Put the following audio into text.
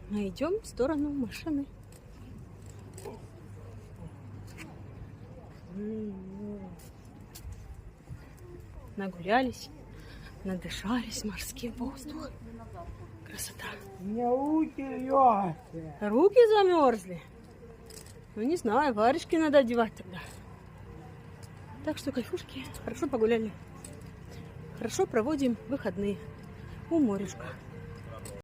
Мы идем в сторону машины. Нагулялись, надышались морским воздухом. Красота. У меня руки лёгкие. Руки замерзли. Ну не знаю, варежки надо одевать тогда. Так что, кайфушки, хорошо погуляли. Хорошо проводим выходные у морюшка.